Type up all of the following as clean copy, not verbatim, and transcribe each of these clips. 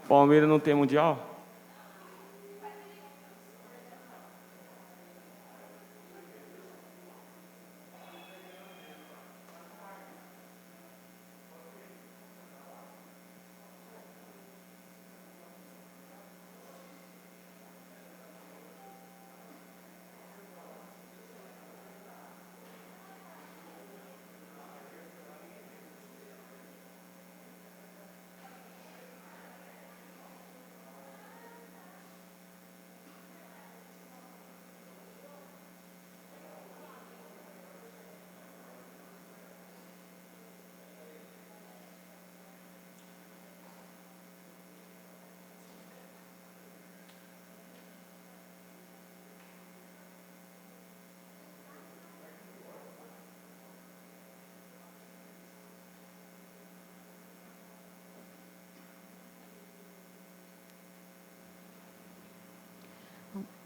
Palmeiras não tem mundial?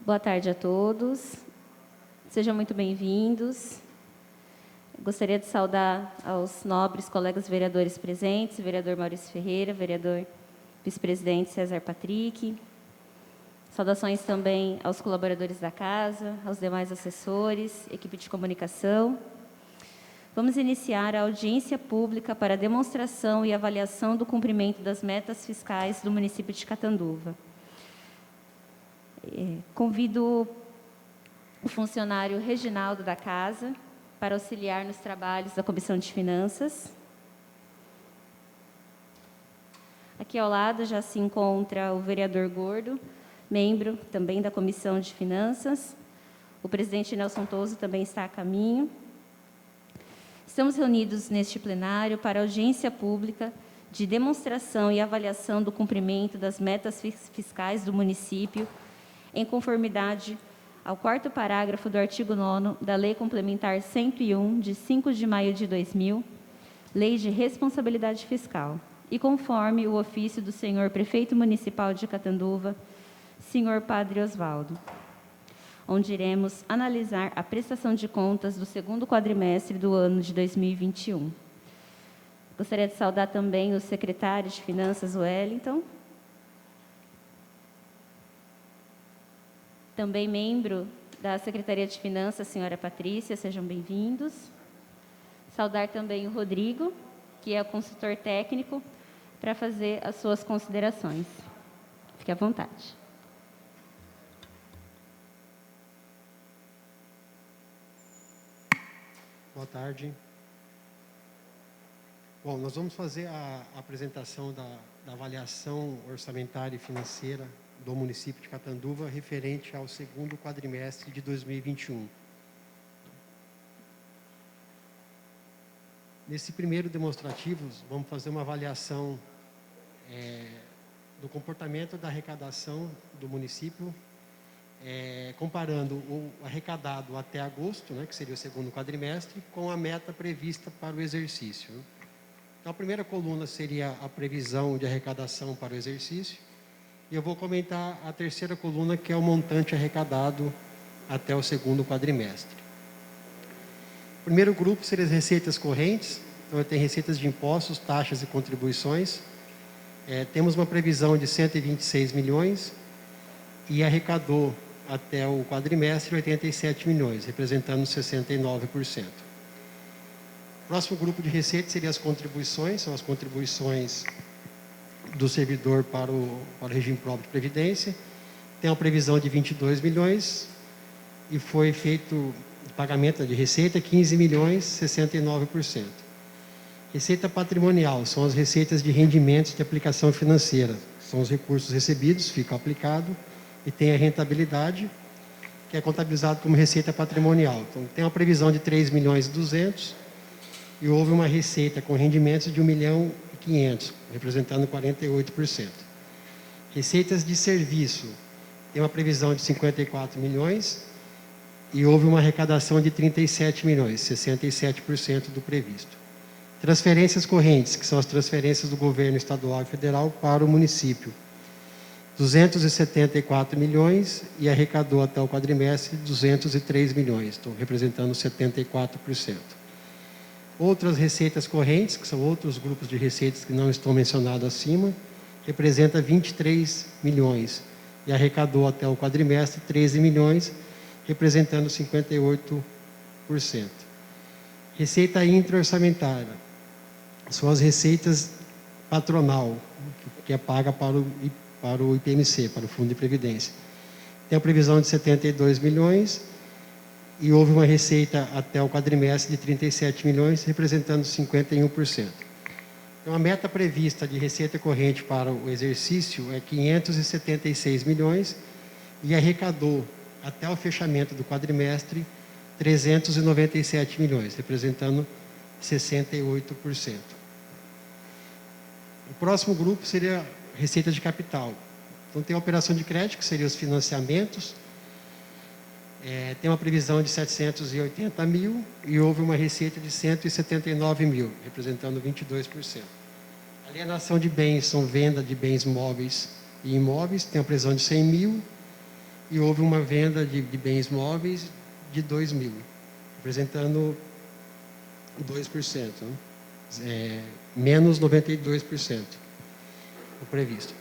Boa tarde a todos. Sejam muito bem-vindos. Gostaria de saudar aos nobres colegas vereadores presentes, vereador Maurício Ferreira, vereador vice-presidente César Patrick. Saudações também aos colaboradores da casa, aos demais assessores, equipe de comunicação. Vamos iniciar a audiência pública para demonstração e avaliação do cumprimento das metas fiscais do município de Catanduva. Convido o funcionário Reginaldo da Casa para auxiliar nos trabalhos da Comissão de Finanças. Aqui ao lado já se encontra o vereador Gordo, membro também da Comissão de Finanças. O presidente Nelson Toso também está a caminho. Estamos reunidos neste plenário para audiência pública de demonstração e avaliação do cumprimento das metas fiscais do município, em conformidade ao 4º parágrafo do artigo 9º da Lei Complementar 101, de 5 de maio de 2000, Lei de Responsabilidade Fiscal, e conforme o ofício do senhor Prefeito Municipal de Catanduva, senhor Padre Osvaldo, onde iremos analisar a prestação de contas do 2º quadrimestre do ano de 2021. Gostaria de saudar também o secretário de Finanças, Wellington, também membro da Secretaria de Finanças, senhora Patrícia, sejam bem-vindos. Saudar também o Rodrigo, que é o consultor técnico, para fazer as suas considerações. Fique à vontade. Boa tarde. Bom, nós vamos fazer a apresentação da avaliação orçamentária e financeira do município de Catanduva referente ao 2º quadrimestre de 2021. Nesse primeiro demonstrativo, vamos fazer uma avaliação do comportamento da arrecadação do município, comparando o arrecadado até agosto, né, que seria o 2º quadrimestre, com a meta prevista para o exercício. Então, a primeira coluna seria a previsão de arrecadação para o exercício, e eu vou comentar a terceira coluna, que é o montante arrecadado até o 2º quadrimestre. O primeiro grupo seria as receitas correntes. Então, tem receitas de impostos, taxas e contribuições. Temos uma previsão de 126 milhões e arrecadou até o quadrimestre 87 milhões, representando 69%. O próximo grupo de receitas seria as contribuições, são as contribuições do servidor para o regime próprio de previdência. Tem uma previsão de 22 milhões e foi feito o pagamento de receita 15 milhões, 69%. Receita patrimonial são as receitas de rendimentos de aplicação financeira. São os recursos recebidos, fica aplicado e tem a rentabilidade, que é contabilizado como receita patrimonial. Então, tem uma previsão de 3 milhões e 200 e houve uma receita com rendimentos de 1 milhão e 500, representando 48%. Receitas de serviço, tem uma previsão de 54 milhões e houve uma arrecadação de 37 milhões, 67% do previsto. Transferências correntes, que são as transferências do governo estadual e federal para o município, 274 milhões e arrecadou até o quadrimestre 203 milhões, então representando 74%. Outras receitas correntes, que são outros grupos de receitas que não estão mencionados acima, representa 23 milhões. E arrecadou até o quadrimestre 13 milhões, representando 58%. Receita intra-orçamentária. São as receitas patronal, que é paga para o IPMC, para o Fundo de Previdência. Tem a previsão de 72 milhões e houve uma receita até o quadrimestre de 37 milhões, representando 51%. Então, a meta prevista de receita corrente para o exercício é 576 milhões e arrecadou, até o fechamento do quadrimestre, 397 milhões, representando 68%. O próximo grupo seria receita de capital. Então, tem a operação de crédito, que seriam os financiamentos. Tem uma previsão de 780 mil e houve uma receita de 179 mil, representando 22%. Alienação de bens, são venda de bens móveis e imóveis, tem uma previsão de 100 mil e houve uma venda de bens móveis de 2 mil, representando 2%, né? Menos 92% o previsto.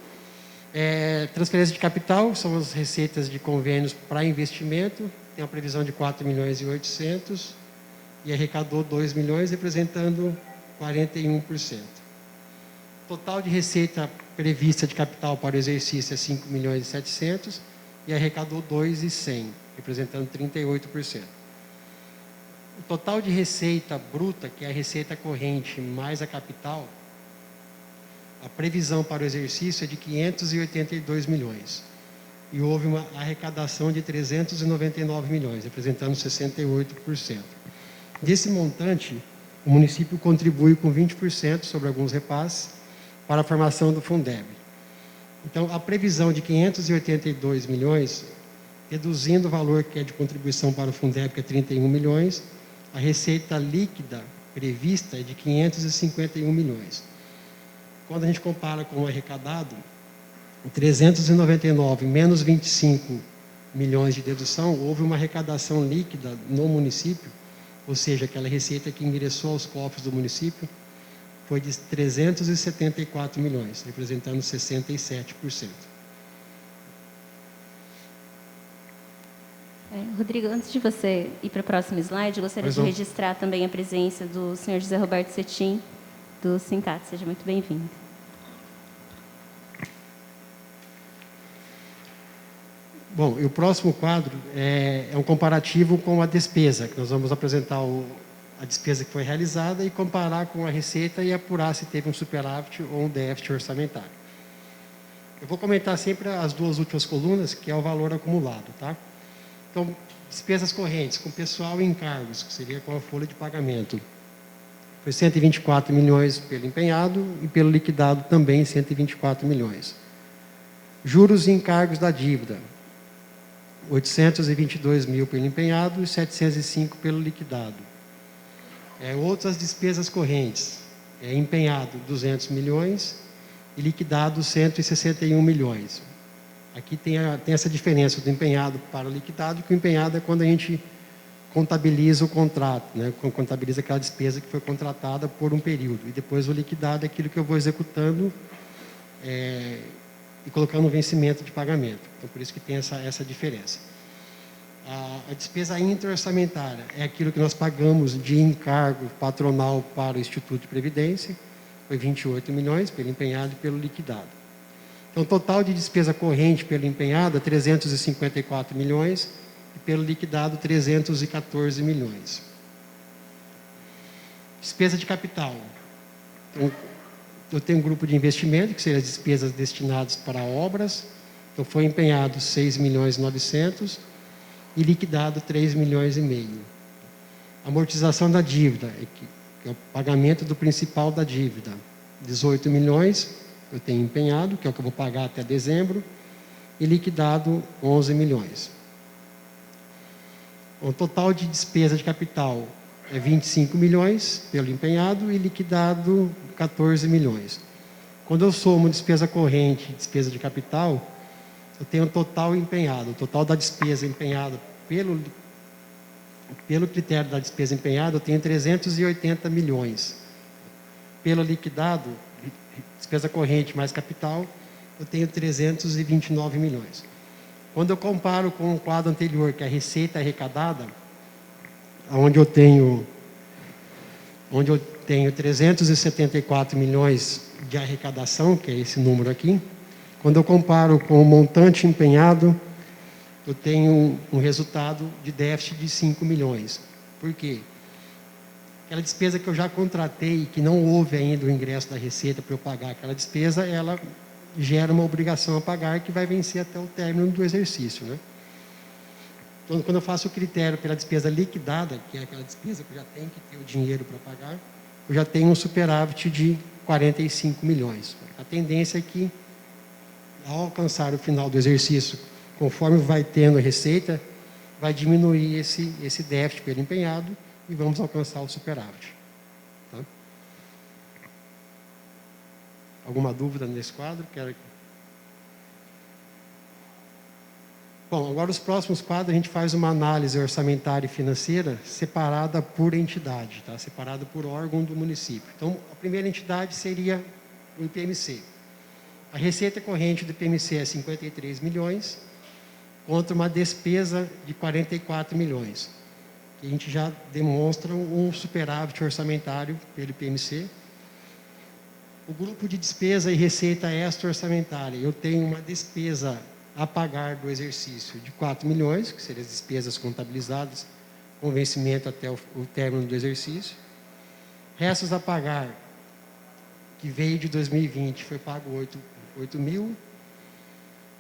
Transferência de capital, são as receitas de convênios para investimento, tem uma previsão de 4 milhões e 800 e arrecadou 2 milhões, representando 41%. Total de receita prevista de capital para o exercício é 5 milhões e 700 e arrecadou 2 e 100, representando 38%. O total de receita bruta, que é a receita corrente mais a capital, a previsão para o exercício é de 582 milhões. E houve uma arrecadação de 399 milhões, representando 68%. Desse montante, o município contribui com 20% sobre alguns repasses para a formação do Fundeb. Então, a previsão de 582 milhões, reduzindo o valor que é de contribuição para o Fundeb, que é 31 milhões, a receita líquida prevista é de 551 milhões. Quando a gente compara com o arrecadado, 399 menos 25 milhões de dedução, houve uma arrecadação líquida no município, ou seja, aquela receita que ingressou aos cofres do município, foi de 374 milhões, representando 67%. Rodrigo, antes de você ir para o próximo slide, eu gostaria de registrar também a presença do senhor José Roberto Cetim, do Sincat. Seja muito bem-vindo. Bom, e o próximo quadro é um comparativo com a despesa, que nós vamos apresentar a despesa que foi realizada e comparar com a receita e apurar se teve um superávit ou um déficit orçamentário. Eu vou comentar sempre as duas últimas colunas, que é o valor acumulado, tá? Então, despesas correntes com pessoal e encargos, que seria com a folha de pagamento. Foi 124 milhões pelo empenhado e pelo liquidado também 124 milhões. Juros e encargos da dívida, 822 mil pelo empenhado e 705 pelo liquidado. Outras despesas correntes, empenhado 200 milhões e liquidado 161 milhões. Aqui tem essa diferença do empenhado para o liquidado, que o empenhado é quando a gente contabiliza o contrato, né? Contabiliza aquela despesa que foi contratada por um período. E depois o liquidado é aquilo que eu vou executando e colocando um vencimento de pagamento. Então, por isso que tem essa diferença. A despesa intra-orçamentária é aquilo que nós pagamos de encargo patronal para o Instituto de Previdência, foi 28 milhões pelo empenhado e pelo liquidado. Então, o total de despesa corrente pelo empenhado é 354 milhões e pelo liquidado 314 milhões. Despesa de capital. Então, eu tenho um grupo de investimento, que seriam as despesas destinadas para obras. Então, foi empenhado 6 milhões e 900 e liquidado 3 milhões e meio. Amortização da dívida, que é o pagamento do principal da dívida. 18 milhões eu tenho empenhado, que é o que eu vou pagar até dezembro, e liquidado 11 milhões. O total de despesa de capital é 25 milhões pelo empenhado e liquidado 14 milhões. Quando eu somo despesa corrente e despesa de capital, eu tenho um total empenhado. O total da despesa empenhada pelo critério da despesa empenhada, eu tenho 380 milhões. Pelo liquidado, despesa corrente mais capital, eu tenho 329 milhões. Quando eu comparo com o quadro anterior, que é a receita arrecadada, onde eu tenho 374 milhões de arrecadação, que é esse número aqui, quando eu comparo com o montante empenhado, eu tenho um resultado de déficit de 5 milhões. Por quê? Aquela despesa que eu já contratei, que não houve ainda o ingresso da receita para eu pagar aquela despesa, ela gera uma obrigação a pagar que vai vencer até o término do exercício, né? Então, quando eu faço o critério pela despesa liquidada, que é aquela despesa que eu já tenho que ter o dinheiro para pagar, eu já tenho um superávit de 45 milhões. A tendência é que, ao alcançar o final do exercício, conforme vai tendo a receita, vai diminuir esse déficit pelo empenhado e vamos alcançar o superávit. Tá? Alguma dúvida nesse quadro? Bom, agora os próximos quadros a gente faz uma análise orçamentária e financeira separada por entidade, tá? Separada por órgão do município. Então, a primeira entidade seria o IPMC. A receita corrente do IPMC é 53 milhões, contra uma despesa de 44 milhões. Que a gente já demonstra um superávit orçamentário pelo IPMC. O grupo de despesa e receita extra-orçamentária, eu tenho uma despesa a pagar do exercício de 4 milhões, que seriam as despesas contabilizadas com vencimento até o término do exercício. Restos a pagar, que veio de 2020, foi pago 8 mil.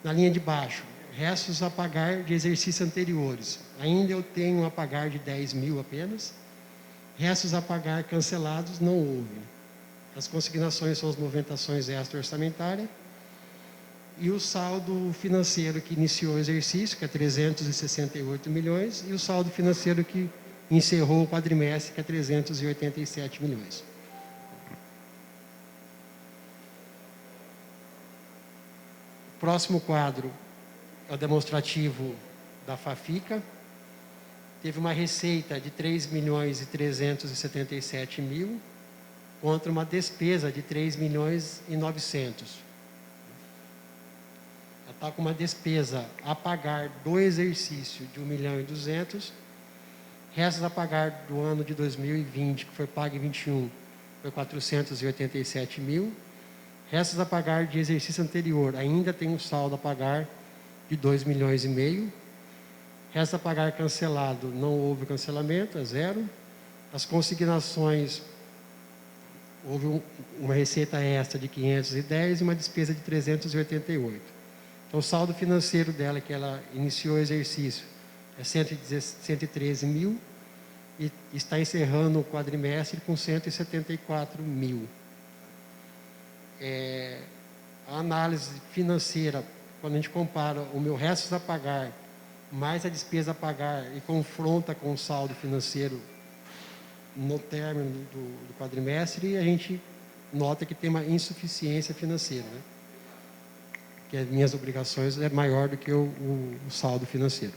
Na linha de baixo, restos a pagar de exercícios anteriores. Ainda eu tenho a pagar de 10 mil apenas. Restos a pagar cancelados, não houve. As consignações são as movimentações extra-orçamentárias. E o saldo financeiro que iniciou o exercício, que é 368 milhões, e o saldo financeiro que encerrou o quadrimestre, que é 387 milhões. O próximo quadro é o demonstrativo da FAFICA. Teve uma receita de 3 milhões e 377 mil, contra uma despesa de 3 milhões e 900. Ela está com uma despesa a pagar do exercício de 1 milhão e 200, restos a pagar do ano de 2020, que foi pago em 21, foi 487 mil, restos a pagar de exercício anterior, ainda tem um saldo a pagar de 2 milhões e meio, restos a pagar cancelado, não houve cancelamento, é zero, as consignações, houve uma receita extra de 510 e uma despesa de 388. Então, o saldo financeiro dela, que ela iniciou o exercício, é 113 mil e está encerrando o quadrimestre com 174 mil. A análise financeira, quando a gente compara o meu restos a pagar, mais a despesa a pagar e confronta com o saldo financeiro no término do quadrimestre, a gente nota que tem uma insuficiência financeira, né? Que as minhas obrigações é maior do que o saldo financeiro.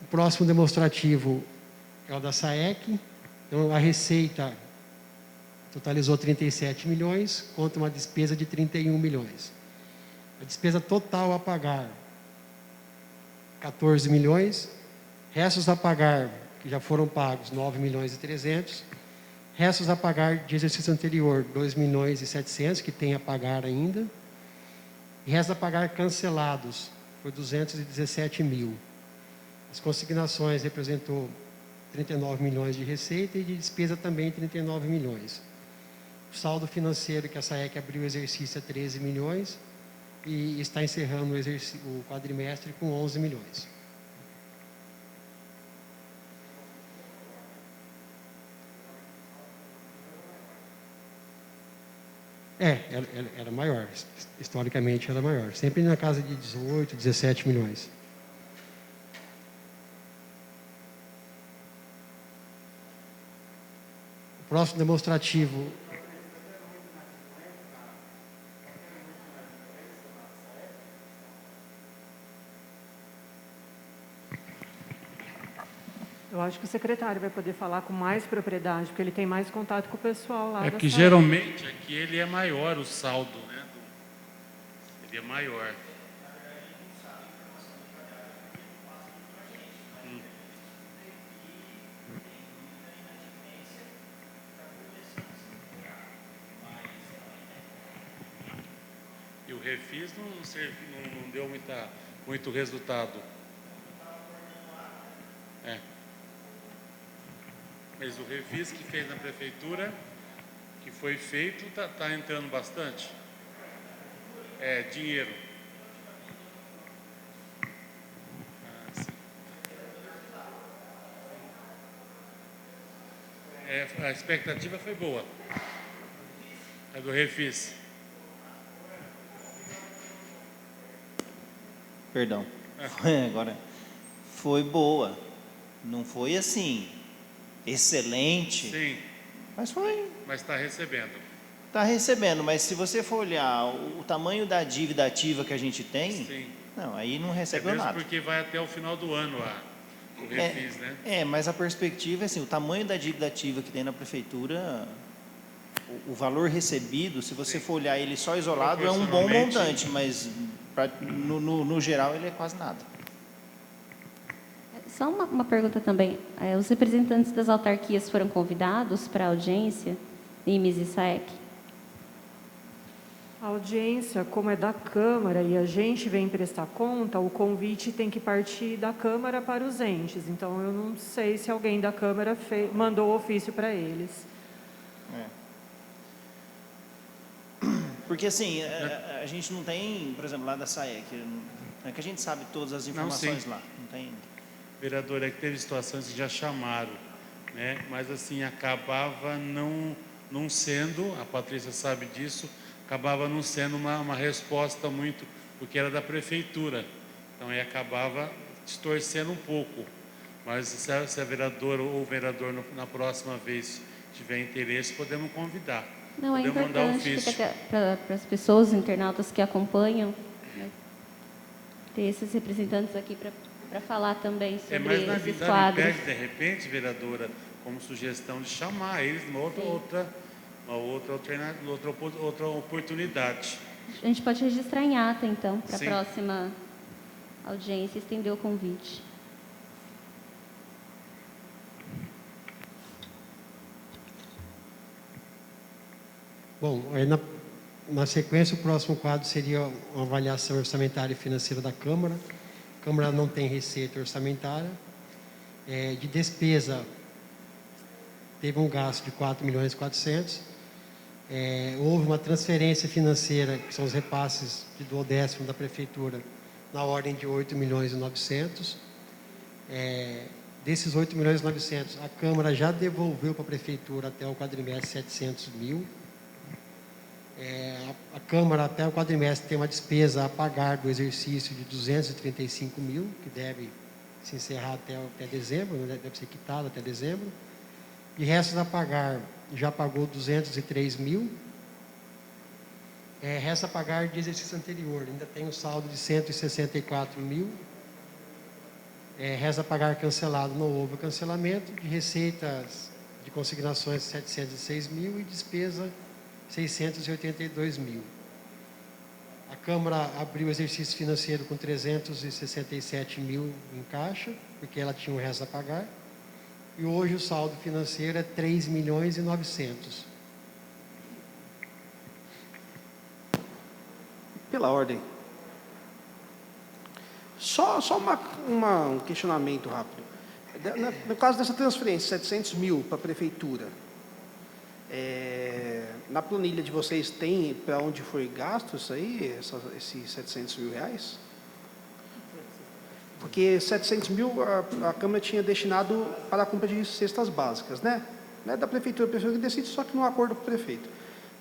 O próximo demonstrativo é o da SAEC. Então, a receita totalizou 37 milhões, contra uma despesa de 31 milhões. A despesa total a pagar, 14 milhões. Restos a pagar, que já foram pagos, 9 milhões e 300. Restos a pagar de exercício anterior, 2 milhões e 700, que tem a pagar ainda. E restos a pagar cancelados, foi 217 mil. As consignações representou 39 milhões de receita e de despesa também 39 milhões. O saldo financeiro que a SAEC abriu o exercício é 13 milhões e está encerrando o quadrimestre com 11 milhões. Era maior, historicamente era maior, sempre na casa de 18, 17 milhões. O próximo demonstrativo. acho que o secretário vai poder falar com mais propriedade, porque ele tem mais contato com o pessoal lá. É que geralmente aqui ele é maior, o saldo, né? Ele é maior. E o refis não deu muito resultado. É. Mas o refis que fez na prefeitura, que foi feito, tá entrando bastante. É, dinheiro. Sim. É, a expectativa foi boa. É do refis. Perdão. Agora, foi boa. Não foi assim, excelente. Sim. Mas foi. Mas está recebendo. Está recebendo, mas se você for olhar o tamanho da dívida ativa que a gente tem, Sim. não, aí não recebeu mesmo nada. porque vai até o final do ano o refis, né? Mas a perspectiva é assim, o tamanho da dívida ativa que tem na prefeitura, o valor recebido, se você for olhar ele só isolado, é um bom montante, mas no geral ele é quase nada. Só uma pergunta também. Os representantes das autarquias foram convidados para a audiência, IMES e SAEC? A audiência, como é da Câmara e a gente vem prestar conta, o convite tem que partir da Câmara para os entes. Então, eu não sei se alguém da Câmara mandou o ofício para eles. Porque assim, a gente não tem, por exemplo, lá da SAEC, não é que a gente sabe todas as informações lá. Não tem. Vereador, é que teve situações que já chamaram, né? Mas assim, acabava não sendo, a Patrícia sabe disso, acabava não sendo uma resposta muito, porque era da prefeitura. Então aí acabava distorcendo um pouco. Mas se a vereadora ou o vereador na próxima vez tiver interesse, podemos convidar. Não, é podemos mandar importante ofício. para as pessoas, os internautas que acompanham, né, ter esses representantes aqui para falar também sobre Mas na esses vida quadros. pede, de repente, vereadora, como sugestão de chamar eles numa outra oportunidade. A gente pode registrar em ata, então, para a Sim. próxima audiência, estender o convite. Bom, aí na sequência, o próximo quadro seria uma avaliação orçamentária e financeira da Câmara. A Câmara não tem receita orçamentária. De despesa, teve um gasto de 4.400.000. Houve uma transferência financeira, que são os repasses de duodécimo da Prefeitura, na ordem de 8.900.000. Desses 8.900.000, a Câmara já devolveu para a Prefeitura até o quadrimestre 700.000. A Câmara, até o quadrimestre, tem uma despesa a pagar do exercício de 235.000, que deve se encerrar até dezembro, né? Deve ser quitado até dezembro. De restos a pagar, já pagou 203.000. Resta a pagar de exercício anterior, ainda tem um saldo de 164.000. Resta a pagar cancelado, não houve cancelamento. De receitas de consignações, 706.000 e despesa 682.000. A Câmara abriu o exercício financeiro com 367.000 em caixa, porque ela tinha um resto a pagar. E hoje o saldo financeiro é 3.900.000. Pela ordem. Só um questionamento rápido. No caso dessa transferência, 700.000 para a Prefeitura, na planilha de vocês tem para onde foi gasto isso aí, esses 700.000 reais? Porque 700.000 a Câmara tinha destinado para a compra de cestas básicas, né? Não é da Prefeitura, a Prefeitura decide, só que no acordo com o prefeito.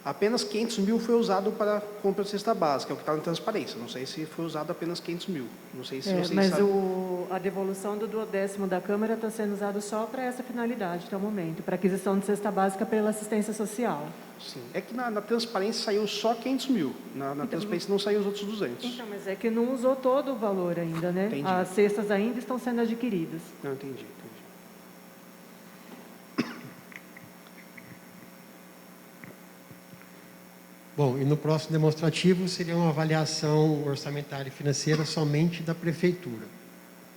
Apenas 500.000 foi usado para a compra de cesta básica, é o que está na transparência. Não sei se foi usado apenas 500.000. Não sei se vocês Mas sabem. a devolução do duodécimo da Câmara está sendo usado só para essa finalidade até o momento, para aquisição de cesta básica pela assistência social. Sim. É que na transparência saiu só 500.000. Na transparência não saiu os outros 200. Então, mas é que não usou todo o valor ainda, né? Entendi. As cestas ainda estão sendo adquiridas. Não, entendi. Bom, e no próximo demonstrativo seria uma avaliação orçamentária e financeira somente da Prefeitura.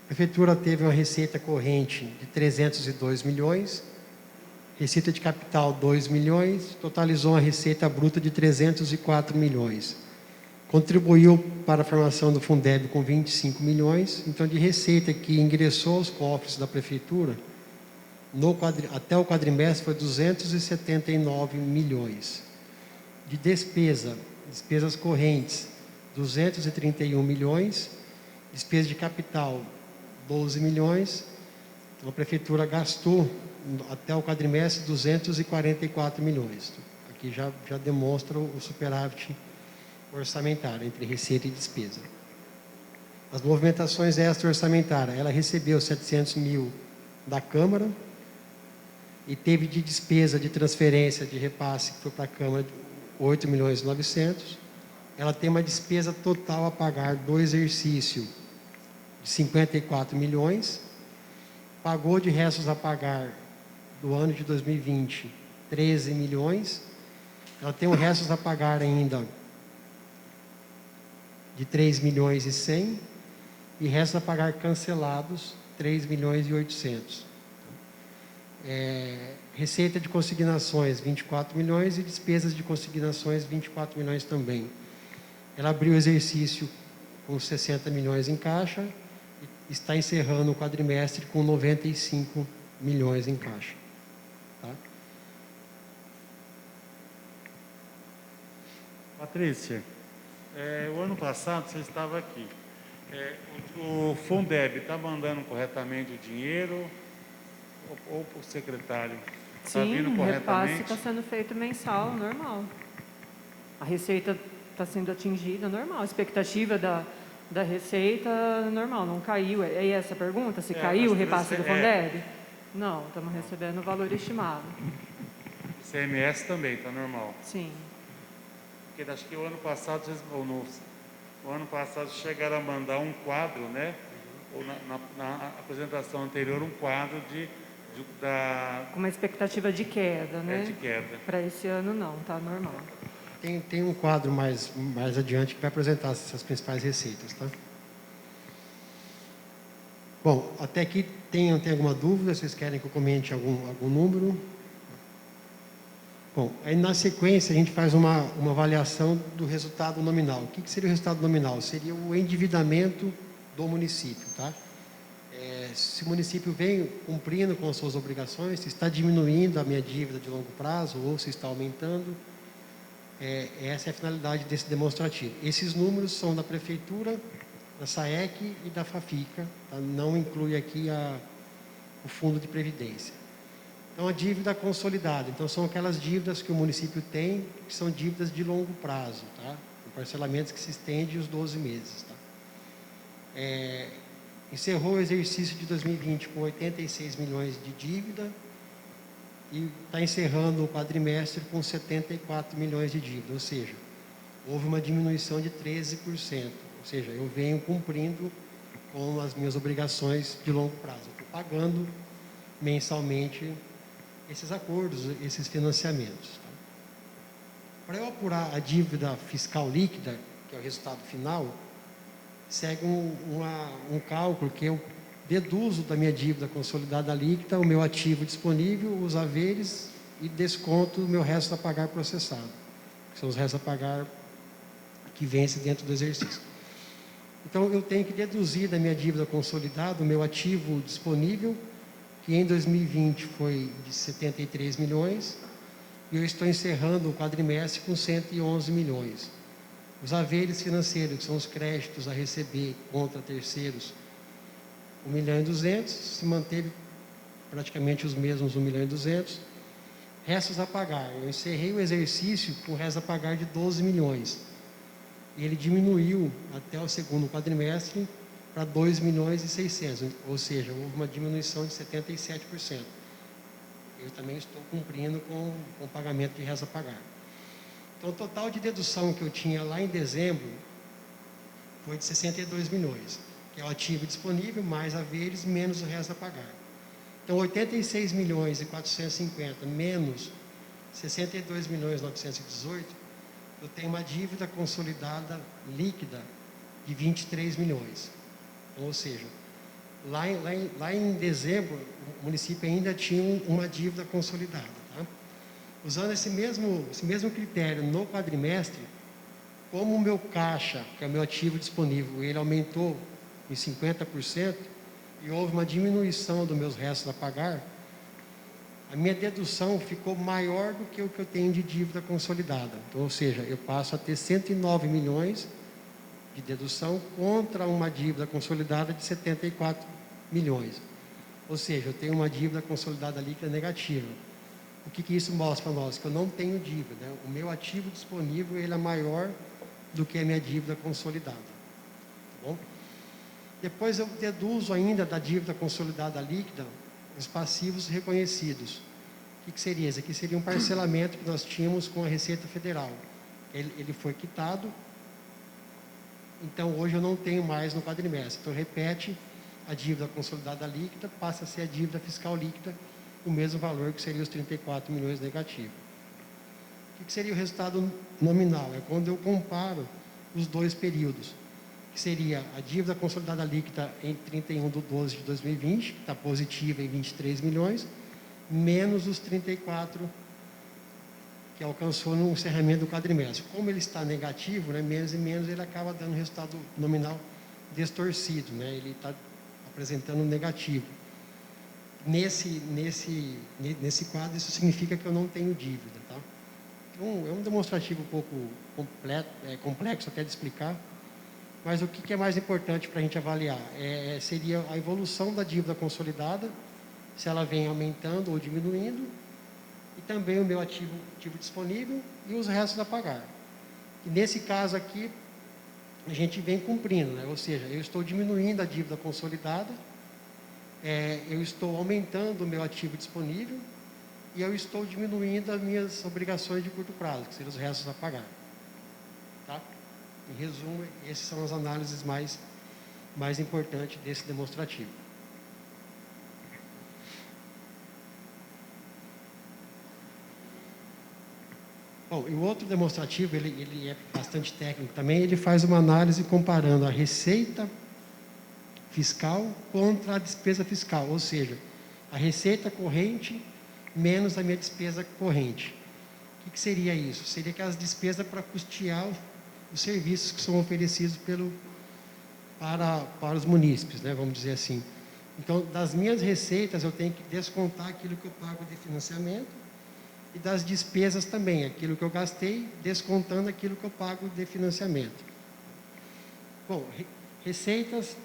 A Prefeitura teve uma receita corrente de 302 milhões, receita de capital 2 milhões, totalizou uma receita bruta de 304 milhões. Contribuiu para a formação do Fundeb com 25 milhões, então de receita que ingressou aos cofres da Prefeitura, até o quadrimestre foi 279 milhões. De despesas correntes, 231 milhões, despesa de capital, 12 milhões. Então, a Prefeitura gastou, até o quadrimestre, 244 milhões. Aqui já demonstra o superávit orçamentário entre receita e despesa. As movimentações extra-orçamentárias, ela recebeu 700 mil da Câmara e teve de despesa de transferência de repasse que foi para a Câmara 8 milhões e 900. Ela tem uma despesa total a pagar do exercício de 54 milhões. Pagou de restos a pagar do ano de 2020, 13 milhões. Ela tem um restos a pagar ainda de 3 milhões e 100. E restos a pagar cancelados, 3 milhões e 800. Receita de consignações, 24 milhões, e despesas de consignações, 24 milhões também. Ela abriu o exercício com 60 milhões em caixa e está encerrando o quadrimestre com 95 milhões em caixa. Tá? Patrícia, o ano passado você estava aqui. O Fundeb está mandando corretamente o dinheiro ou para o secretário? Está vindo Sim, o repasse corretamente? está sendo feito mensal, normal. A receita está sendo atingida, normal. A expectativa da receita, normal, não caiu. É essa a pergunta? Se caiu o repasse do Fundeb? Não, estamos recebendo o valor estimado. O CMS também está normal. Sim. Porque acho que o ano passado, o ano passado chegaram a mandar um quadro, né? Ou na apresentação anterior, um quadro com uma expectativa de queda, né? De queda. Para esse ano não, tá normal. Tem um quadro mais adiante que vai apresentar essas principais receitas, tá? Bom, até aqui tem alguma dúvida? Vocês querem que eu comente algum número? Bom, aí na sequência a gente faz uma avaliação do resultado nominal. O que seria o resultado nominal? Seria o endividamento do município, tá? Se o município vem cumprindo com as suas obrigações, se está diminuindo a minha dívida de longo prazo ou se está aumentando, essa é a finalidade desse demonstrativo. Esses números são da Prefeitura, da SAEC e da FAFICA, tá? Não inclui aqui o Fundo de Previdência. Então, a dívida consolidada. Então, são aquelas dívidas que o município tem, que são dívidas de longo prazo, tá? Com parcelamentos que se estendem os 12 meses, tá? Encerrou o exercício de 2020 com 86 milhões de dívida e está encerrando o quadrimestre com 74 milhões de dívida, ou seja, houve uma diminuição de 13%, ou seja, eu venho cumprindo com as minhas obrigações de longo prazo, estou pagando mensalmente esses acordos, esses financiamentos. Tá? Para eu apurar a dívida fiscal líquida, que é o resultado final, segue um cálculo que eu deduzo da minha dívida consolidada líquida o meu ativo disponível, os haveres e desconto o meu resto a pagar processado, que são os restos a pagar que vence dentro do exercício. Então, eu tenho que deduzir da minha dívida consolidada o meu ativo disponível, que em 2020 foi de 73 milhões, e eu estou encerrando o quadrimestre com 111 milhões. Os haveres financeiros, que são os créditos a receber contra terceiros, 1 milhão e 200, se manteve praticamente os mesmos 1 milhão e 200. Restos a pagar, eu encerrei o exercício com restos a pagar de 12 milhões. E ele diminuiu até o segundo quadrimestre para 2 milhões e 600, ou seja, houve uma diminuição de 77%. Eu também estou cumprindo com o pagamento de restos a pagar. Então, o total de dedução que eu tinha lá em dezembro foi de 62 milhões, que é o ativo disponível, mais haveres, menos o resto a pagar. Então, 86 milhões e 450 menos 62 milhões e 918 eu tenho uma dívida consolidada líquida de 23 milhões. Então, ou seja, lá em dezembro, o município ainda tinha uma dívida consolidada. Tá? Usando esse mesmo critério no quadrimestre, como o meu caixa, que é o meu ativo disponível, ele aumentou em 50% e houve uma diminuição dos meus restos a pagar, a minha dedução ficou maior do que o que eu tenho de dívida consolidada. Então, ou seja, eu passo a ter 109 milhões de dedução contra uma dívida consolidada de 74 milhões. Ou seja, eu tenho uma dívida consolidada líquida negativa. O que isso mostra para nós? Que eu não tenho dívida, né? O meu ativo disponível ele é maior do que a minha dívida consolidada. Tá bom? Depois eu deduzo ainda da dívida consolidada líquida os passivos reconhecidos. O que seria? Esse aqui seria um parcelamento que nós tínhamos com a Receita Federal. Ele foi quitado, então hoje eu não tenho mais no quadrimestre. Então repete a dívida consolidada líquida, passa a ser a dívida fiscal líquida, o mesmo valor que seria os 34 milhões negativo. O que seria o resultado nominal? É quando eu comparo os dois períodos, que seria a dívida consolidada líquida em 31/12/2020, que está positiva em 23 milhões, menos os 34 que alcançou no encerramento do quadrimestre. Como ele está negativo, né, menos e menos, ele acaba dando um resultado nominal distorcido, né, ele está apresentando negativo. Nesse quadro, isso significa que eu não tenho dívida. Tá? Então, é um demonstrativo um pouco complexo até de explicar, mas o que é mais importante para a gente avaliar? Seria a evolução da dívida consolidada, se ela vem aumentando ou diminuindo, e também o meu ativo disponível e os restos a pagar. E nesse caso aqui, a gente vem cumprindo, né? Ou seja, eu estou diminuindo a dívida consolidada, eu estou aumentando o meu ativo disponível e eu estou diminuindo as minhas obrigações de curto prazo, que seriam os restos a pagar. Tá? Em resumo, essas são as análises mais importantes desse demonstrativo. Bom, e o outro demonstrativo, ele é bastante técnico também, ele faz uma análise comparando a receita fiscal contra a despesa fiscal, ou seja, a receita corrente menos a minha despesa corrente. O que seria isso? Seria aquelas despesas para custear os serviços que são oferecidos para os munícipes, né, vamos dizer assim. Então, das minhas receitas, eu tenho que descontar aquilo que eu pago de financiamento e das despesas também, aquilo que eu gastei, descontando aquilo que eu pago de financiamento. Bom, receitas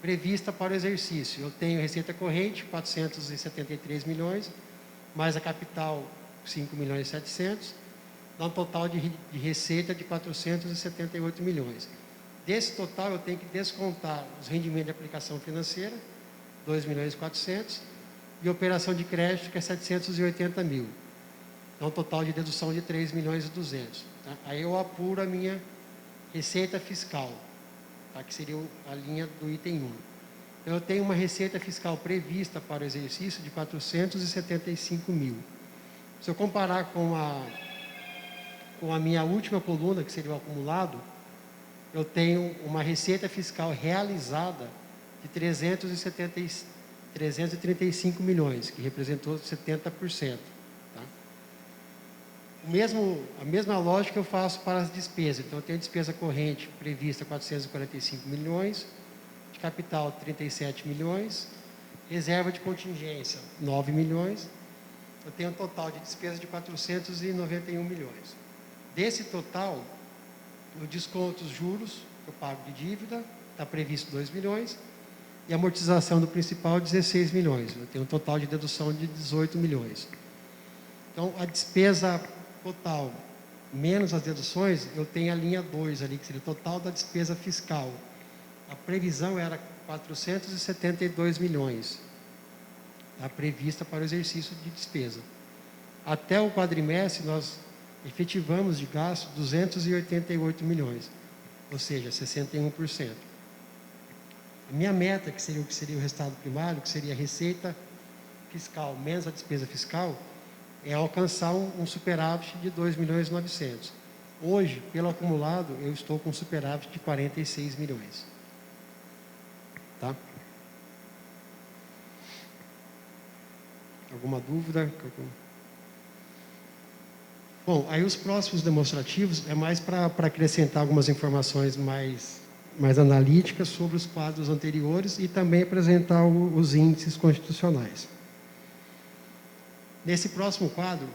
prevista para o exercício. Eu tenho receita corrente, 473 milhões, mais a capital, 5 milhões e 700, dá um total de receita de 478 milhões. Desse total, eu tenho que descontar os rendimentos de aplicação financeira, 2 milhões e 400, e operação de crédito, que é 780 mil. Dá um total de dedução de 3 milhões e 200. Tá? Aí eu apuro a minha receita fiscal, tá? Que seria a linha do item 1. Então, eu tenho uma receita fiscal prevista para o exercício de 475 mil. Se eu comparar com a minha última coluna, que seria o acumulado, eu tenho uma receita fiscal realizada de 335 milhões, que representou 70%. Tá? A mesma lógica eu faço para as despesas. Então, eu tenho despesa corrente prevista 445 milhões, de capital 37 milhões, reserva de contingência 9 milhões, eu tenho um total de despesa de 491 milhões. Desse total, eu desconto os juros que eu pago de dívida, está previsto 2 milhões, e amortização do principal 16 milhões. Eu tenho um total de dedução de 18 milhões. Então, a despesa total menos as deduções, eu tenho a linha 2 ali, que seria o total da despesa fiscal. A previsão era 472 milhões, tá, prevista para o exercício de despesa. Até o quadrimestre, nós efetivamos de gasto 288 milhões, ou seja, 61%. A minha meta, que seria o resultado primário, que seria a receita fiscal menos a despesa fiscal, é alcançar um superávit de 2.900.000. Hoje, pelo acumulado, eu estou com um superávit de 46 milhões. Tá? Alguma dúvida? Bom, aí os próximos demonstrativos é mais para acrescentar algumas informações mais analíticas sobre os quadros anteriores e também apresentar os índices constitucionais. Nesse próximo quadro,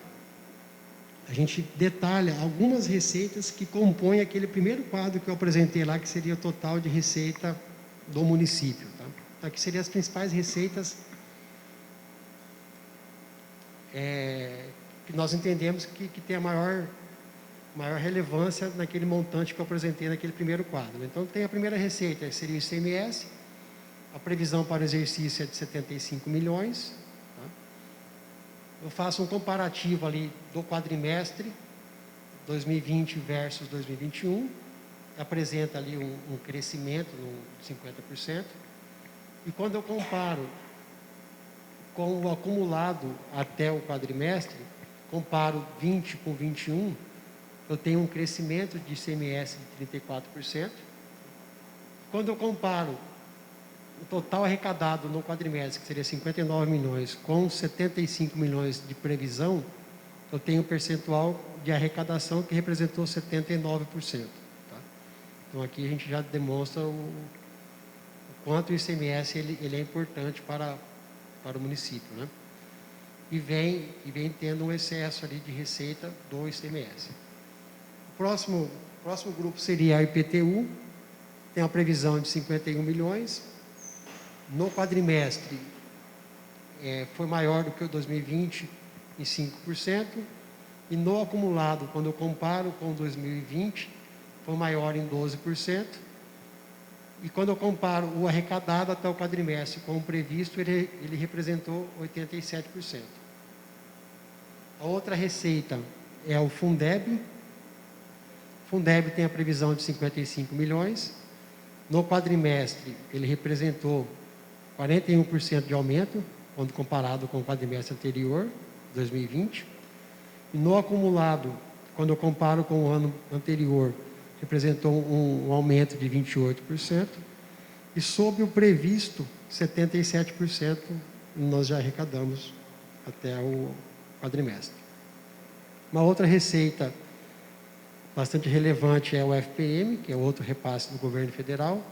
a gente detalha algumas receitas que compõem aquele primeiro quadro que eu apresentei lá, que seria o total de receita do município. Tá? Então, aqui seriam as principais receitas que nós entendemos que tem a maior relevância naquele montante que eu apresentei naquele primeiro quadro. Então, tem a primeira receita, que seria o ICMS, a previsão para o exercício é de 75 milhões. Tá? Eu faço um comparativo ali do quadrimestre, 2020 versus 2021, apresenta ali um crescimento de 50%. E quando eu comparo com o acumulado até o quadrimestre, comparo 20 com 21, eu tenho um crescimento de ICMS de 34%. Quando eu comparo o total arrecadado no quadrimestre, que seria 59 milhões, com 75 milhões de previsão, eu tenho um percentual de arrecadação que representou 79%. Tá? Então, aqui a gente já demonstra o quanto o ICMS ele é importante para o município, né? E vem tendo um excesso ali de receita do ICMS. O próximo grupo seria a IPTU, tem uma previsão de 51 milhões. No quadrimestre, foi maior do que o 2020 em 5%, e no acumulado, quando eu comparo com 2020, foi maior em 12%. E quando eu comparo o arrecadado até o quadrimestre com o previsto, ele representou 87%. A outra receita é o Fundeb. O Fundeb tem a previsão de 55 milhões. No quadrimestre, ele representou 41% de aumento, quando comparado com o quadrimestre anterior, 2020. E no acumulado, quando eu comparo com o ano anterior, representou um aumento de 28%, e sob o previsto, 77% nós já arrecadamos até o quadrimestre. Uma outra receita bastante relevante é o FPM, que é outro repasse do governo federal.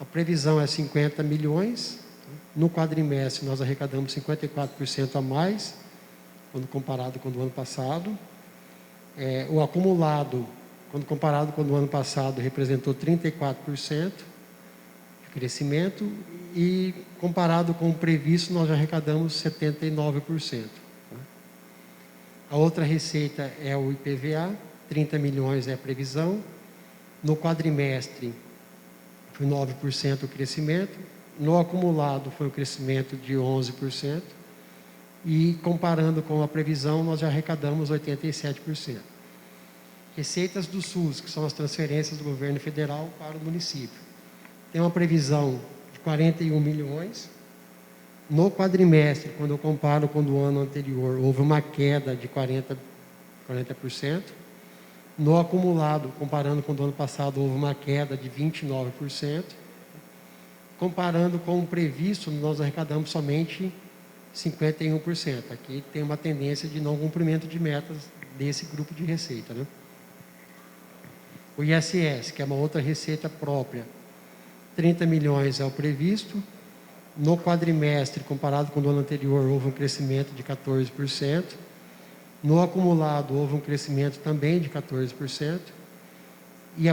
A previsão é 50 milhões. No quadrimestre, nós arrecadamos 54% a mais, quando comparado com o do ano passado. O acumulado, quando comparado com o ano passado, representou 34% de crescimento, e comparado com o previsto, nós já arrecadamos 79%. A outra receita é o IPVA, 30 milhões é a previsão. No quadrimestre, foi 9% o crescimento. No acumulado, foi um crescimento de 11%. E comparando com a previsão, nós já arrecadamos 87%. Receitas do SUS, que são as transferências do governo federal para o município. Tem uma previsão de 41 milhões. No quadrimestre, quando eu comparo com o do ano anterior, houve uma queda de 40%. No acumulado, comparando com o do ano passado, houve uma queda de 29%. Comparando com o previsto, nós arrecadamos somente 51%. Aqui tem uma tendência de não cumprimento de metas desse grupo de receita, né? O ISS, que é uma outra receita própria, 30 milhões é o previsto. No quadrimestre, comparado com o ano anterior, houve um crescimento de 14%. No acumulado, houve um crescimento também de 14%. E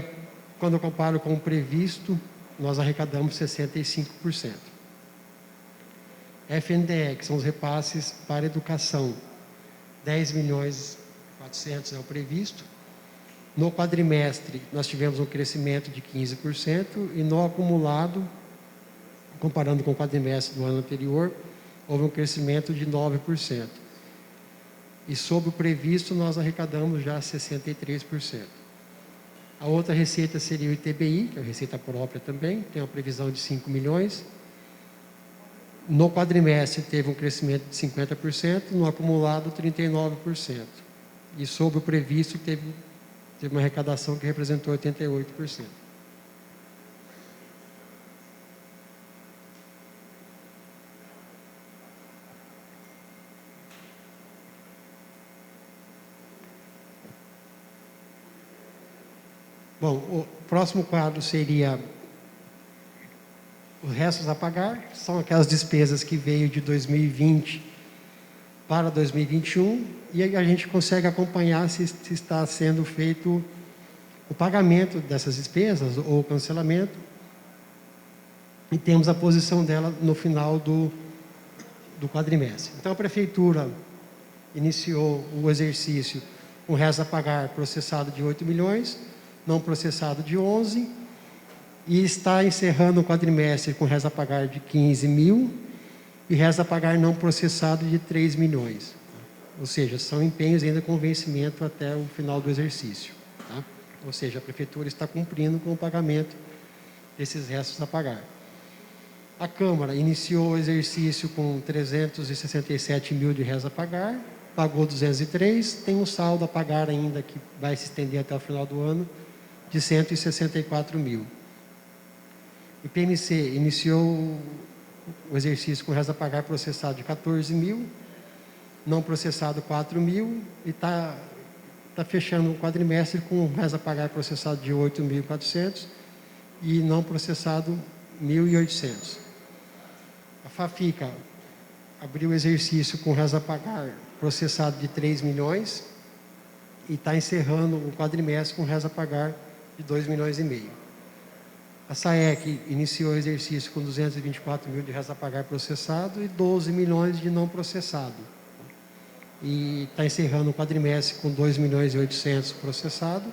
quando eu comparo com o previsto, nós arrecadamos 65%. FNDE, que são os repasses para educação, 10 milhões e 400 é o previsto. No quadrimestre, nós tivemos um crescimento de 15%, e no acumulado, comparando com o quadrimestre do ano anterior, houve um crescimento de 9%. E sob o previsto, nós arrecadamos já 63%. A outra receita seria o ITBI, que é a receita própria também, tem uma previsão de 5 milhões. No quadrimestre teve um crescimento de 50%, no acumulado 39%. E sobre o previsto teve uma arrecadação que representou 88%. Bom, o próximo quadro seria os restos a pagar, são aquelas despesas que veio de 2020 para 2021, e aí a gente consegue acompanhar se está sendo feito o pagamento dessas despesas ou o cancelamento, e temos a posição dela no final do quadrimestre. Então, a Prefeitura iniciou o exercício com resto a pagar processado de 8 milhões, não processado de 11, e está encerrando o quadrimestre com resto a pagar de 15 mil e resto a pagar não processado de 3 milhões. Ou seja, são empenhos ainda com vencimento até o final do exercício. Tá? Ou seja, a Prefeitura está cumprindo com o pagamento desses restos a pagar. A Câmara iniciou o exercício com 367 mil de restos a pagar, pagou 203, tem um saldo a pagar ainda que vai se estender até o final do ano, de 164 mil. O PMC iniciou o exercício com resto a pagar processado de 14 mil, não processado 4 mil, e está fechando o quadrimestre com resto a pagar processado de 8.400 e não processado 1.800. A FAFICA abriu o exercício com resto a pagar processado de 3 milhões e está encerrando o quadrimestre com resto a pagar de 2 milhões e meio. A SAEC iniciou o exercício com 224 mil de resto a pagar processado e 12 milhões de não processado. E está encerrando o quadrimestre com 2 milhões e 800 processado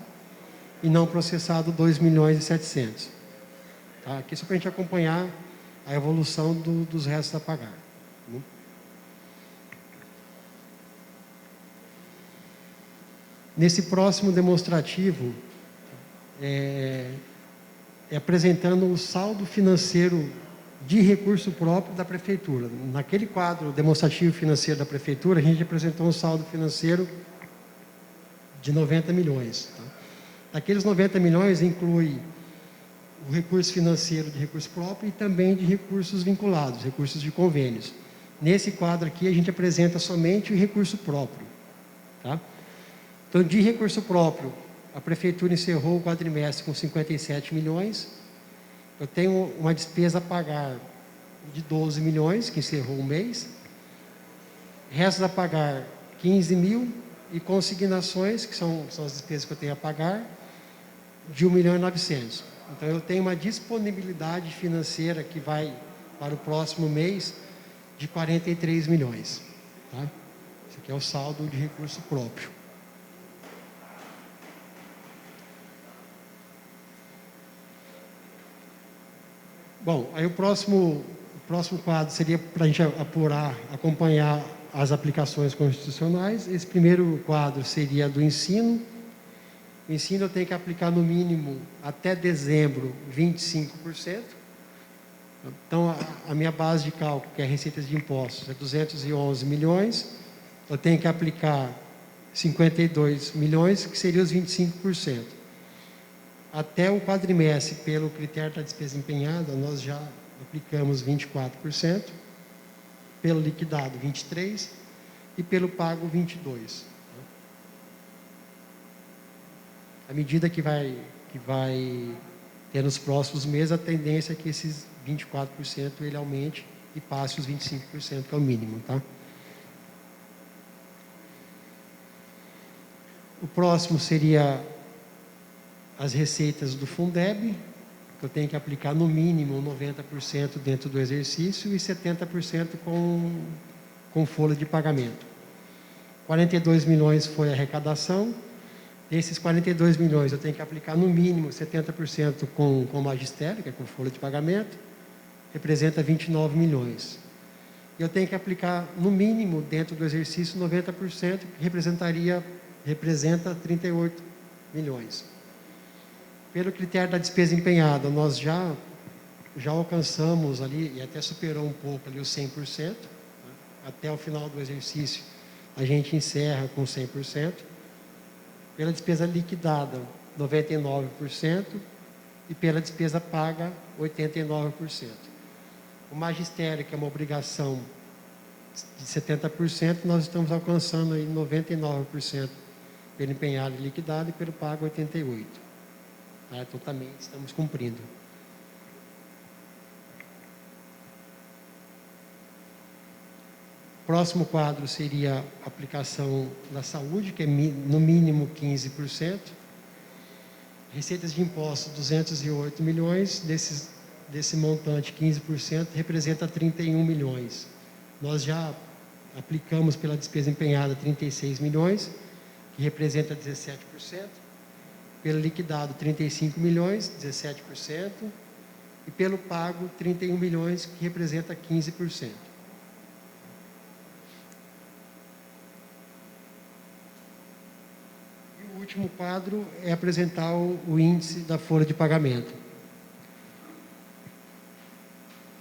e não processado 2 milhões e 700. Tá? Aqui só para a gente acompanhar a evolução dos restos a pagar. Nesse próximo demonstrativo, apresentando o saldo financeiro de recurso próprio da Prefeitura. Naquele quadro demonstrativo financeiro da Prefeitura, a gente apresentou um saldo financeiro de 90 milhões. Tá? Daqueles 90 milhões inclui o recurso financeiro de recurso próprio e também de recursos vinculados, recursos de convênios. Nesse quadro aqui, a gente apresenta somente o recurso próprio. Tá? Então, de recurso próprio, a Prefeitura encerrou o quadrimestre com 57 milhões. Eu tenho uma despesa a pagar de 12 milhões, que encerrou o mês. Restos a pagar 15 mil e consignações, que são as despesas que eu tenho a pagar, de 1 milhão e 900. Então, eu tenho uma disponibilidade financeira que vai para o próximo mês de 43 milhões. Tá? Esse aqui é o saldo de recurso próprio. Bom, aí o próximo quadro seria para a gente apurar, acompanhar as aplicações constitucionais. Esse primeiro quadro seria do ensino. O ensino eu tenho que aplicar no mínimo até dezembro 25%. Então, a minha base de cálculo, que é receitas de impostos, é 211 milhões. Eu tenho que aplicar 52 milhões, que seriam os 25%. Até o quadrimestre, pelo critério da despesa empenhada, nós já aplicamos 24%, pelo liquidado 23% e pelo pago 22%. À medida que vai ter nos próximos meses, a tendência é que esses 24% ele aumente e passe os 25%, que é o mínimo. Tá? O próximo seria as receitas do Fundeb, que eu tenho que aplicar no mínimo 90% dentro do exercício e 70% com folha de pagamento. 42 milhões foi a arrecadação. Desses 42 milhões eu tenho que aplicar no mínimo 70% com magistério, que é com folha de pagamento, representa 29 milhões. Eu tenho que aplicar no mínimo dentro do exercício 90%, que representa 38 milhões. Pelo critério da despesa empenhada, nós já já alcançamos ali, e até superou um pouco ali os 100%, né? Até o final do exercício, a gente encerra com 100%. Pela despesa liquidada, 99%, e pela despesa paga, 89%. O magistério, que é uma obrigação de 70%, nós estamos alcançando aí 99% pelo empenhado e liquidado, e pelo pago 88%. Tá? Então também estamos cumprindo. Próximo quadro seria a aplicação da saúde, que é no mínimo 15%. Receitas de impostos, 208 milhões. Desse montante, 15% representa 31 milhões. Nós já aplicamos pela despesa empenhada 36 milhões, que representa 17%. Pelo liquidado, 35 milhões, 17%. E pelo pago, 31 milhões, que representa 15%. O último quadro é apresentar o índice da folha de pagamento.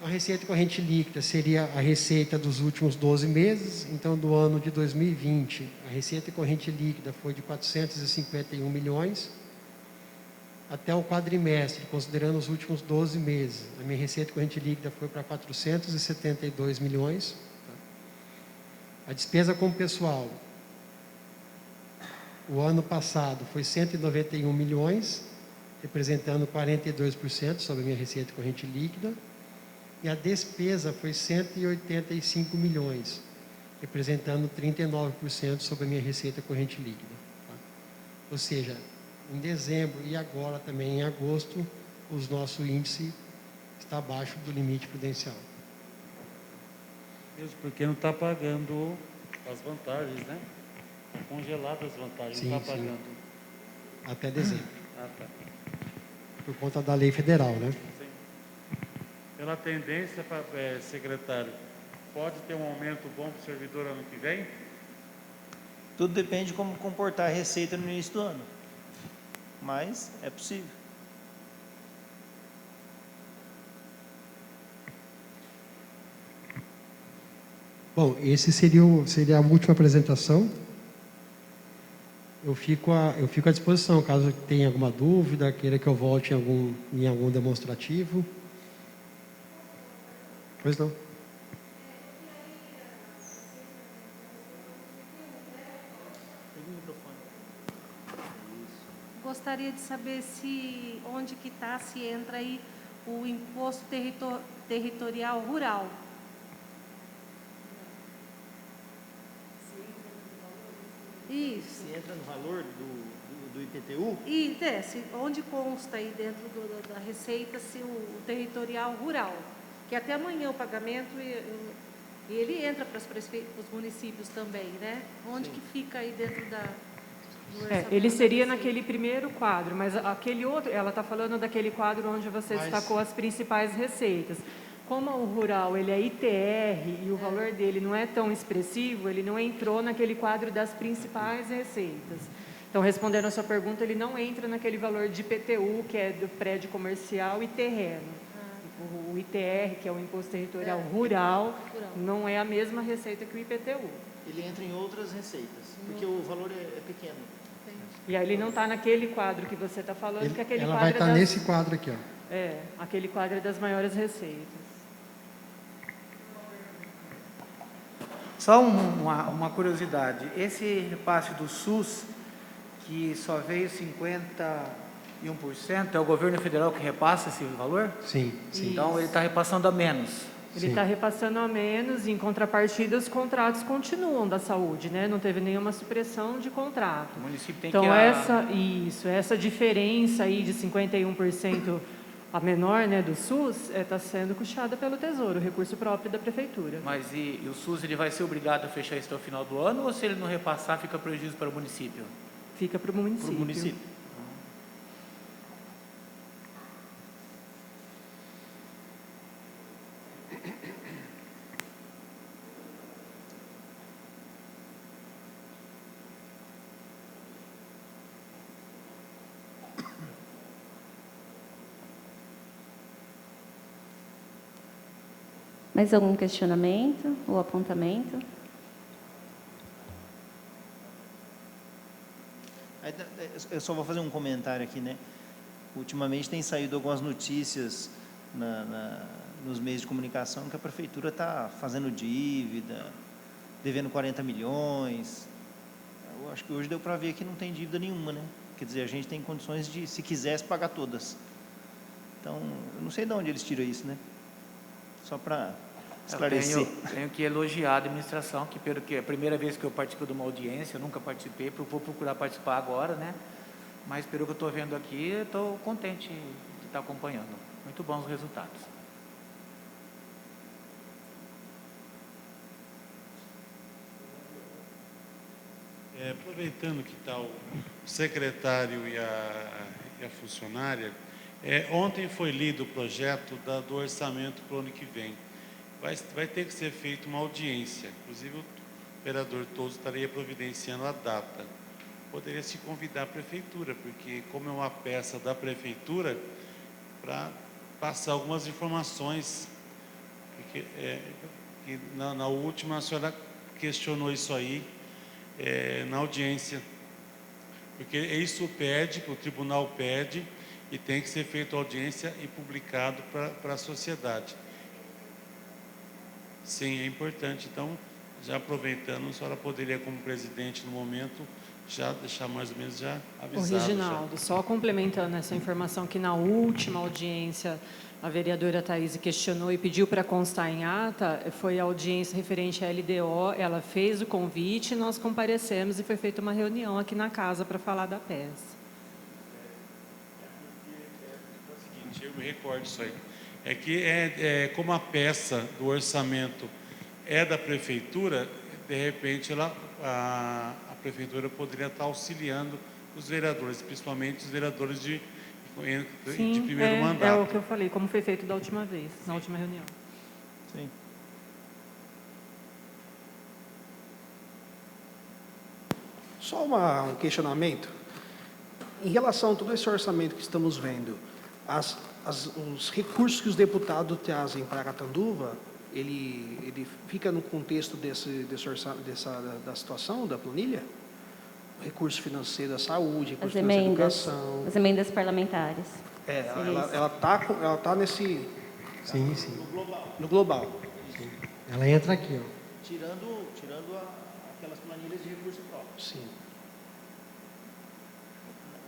A receita corrente líquida seria a receita dos últimos 12 meses. Então, do ano de 2020, a receita corrente líquida foi de 451 milhões. Até o quadrimestre, considerando os últimos 12 meses, a minha receita corrente líquida foi para 472 milhões. A despesa com o pessoal, o ano passado foi 191 milhões, representando 42% sobre a minha receita corrente líquida. E a despesa foi 185 milhões, representando 39% sobre a minha receita corrente líquida. Tá? Ou seja, em dezembro e agora também em agosto, o nosso índice está abaixo do limite prudencial. Mesmo porque não está pagando as vantagens, né? Estão congeladas as vantagens, Sim, não está sim. pagando. Até dezembro, Ah, tá. por conta da lei federal, né? Sim. Pela tendência, secretário, pode ter um aumento bom para o servidor ano que vem? Tudo depende de como comportar a receita no início do ano. Mas é possível. Bom, esse seria a última apresentação. Eu fico à disposição, caso tenha alguma dúvida, queira que eu volte em algum demonstrativo. Pois não. Gostaria de saber se onde que está, se entra aí o imposto territorial rural. Isso. Se entra no valor do IPTU, E desce, onde consta aí dentro da receita se o territorial rural, que até amanhã o pagamento e ele entra para os municípios também, né? Onde que fica aí dentro do orçamento Ele da seria receita? naquele primeiro quadro, mas aquele outro, ela está falando daquele quadro onde você destacou as principais receitas. Como o rural ele é ITR e o valor dele não é tão expressivo, ele não entrou naquele quadro das principais receitas. Então, respondendo a sua pergunta, ele não entra naquele valor de IPTU, que é do prédio comercial e terreno. O ITR, que é o Imposto Territorial Rural, não é a mesma receita que o IPTU. ele entra em outras receitas, porque o valor é pequeno. E aí ele não está naquele quadro que você está falando, que é aquele Ela quadro vai estar das... nesse quadro aqui, ó. aquele quadro das maiores receitas. Só uma curiosidade, esse repasse do SUS, que só veio 51%, é o governo federal que repassa esse valor? Sim, sim. Então ele está repassando a menos. Ele Sim. está repassando a menos, e em contrapartida os contratos continuam da saúde, né? Não teve nenhuma supressão de contrato. O município tem Então que... essa diferença aí de 51% a menor, né, do SUS, está sendo custeada pelo Tesouro, recurso próprio da Prefeitura. Mas e o SUS ele vai ser obrigado a fechar isso até o final do ano, ou se ele não repassar, fica prejuízo para o município? Fica para o município. Para o município. Mais algum questionamento ou apontamento? Eu só vou fazer um comentário aqui, né? Ultimamente tem saído algumas notícias nos meios de comunicação que a prefeitura está fazendo dívida, devendo 40 milhões. Eu acho que hoje deu para ver que não tem dívida nenhuma, né? Quer dizer, a gente tem condições de, se quisesse, pagar todas. Então, eu não sei de onde eles tiram isso, né? Só para esclarecer. Tenho que elogiar a administração, que pelo que é a primeira vez que eu participo de uma audiência, eu nunca participei, vou procurar participar agora, né? Mas pelo que eu estou vendo aqui, eu estou contente de estar acompanhando. Muito bons os resultados. Aproveitando que está o secretário e a funcionária, ontem foi lido o projeto do orçamento para o ano que vem. Vai ter que ser feita uma audiência, inclusive o vereador Toso estaria providenciando a data. Poderia se convidar a prefeitura, porque como é uma peça da prefeitura, para passar algumas informações, porque que na última a senhora questionou isso aí na audiência, porque isso pede, o tribunal pede, e tem que ser feita audiência e publicado para a sociedade. Sim, é importante. Então, já aproveitando, a senhora poderia, como presidente no momento, já deixar mais ou menos já Ô, avisado. Reginaldo, só complementando essa informação que na última audiência a vereadora Thaís questionou e pediu para constar em ata, foi a audiência referente à LDO, ela fez o convite, nós comparecemos e foi feita uma reunião aqui na casa para falar da peça. Eu me recordo disso aí. É que como a peça do orçamento é da prefeitura, de repente a prefeitura poderia estar auxiliando os vereadores, principalmente os vereadores de primeiro mandato. É o que eu falei, como foi feito da última vez, na última reunião. Sim. Só um questionamento. Em relação a todo esse orçamento que estamos vendo, os recursos que os deputados trazem para Aratanduva, ele fica no contexto da situação da planilha? Recurso financeiro da saúde, recurso financeiro da educação. As emendas parlamentares. Ela tá nesse... Sim. No global. Sim. Ela entra aqui, ó. Tirando aquelas planilhas de recurso próprio. Sim.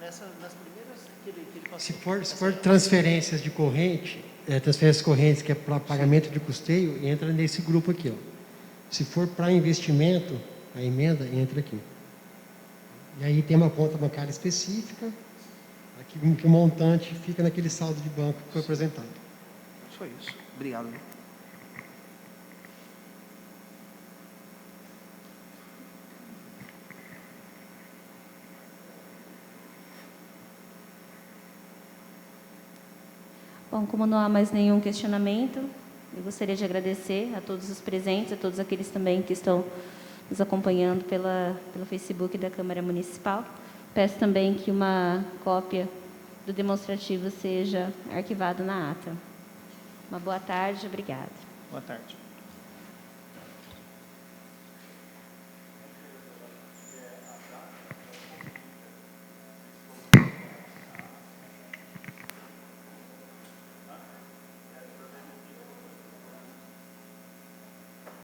Nas primeiras que ele passou. Se for transferências de corrente, transferências correntes que é para pagamento de custeio, entra nesse grupo aqui, ó. Se for para investimento, a emenda entra aqui. E aí tem uma conta bancária específica, aqui que o montante fica naquele saldo de banco que foi apresentado. Só isso. Obrigado. Bom, como não há mais nenhum questionamento, eu gostaria de agradecer a todos os presentes, a todos aqueles também que estão nos acompanhando pelo Facebook da Câmara Municipal. Peço também que uma cópia do demonstrativo seja arquivado na ata. Uma boa tarde, obrigada. Boa tarde.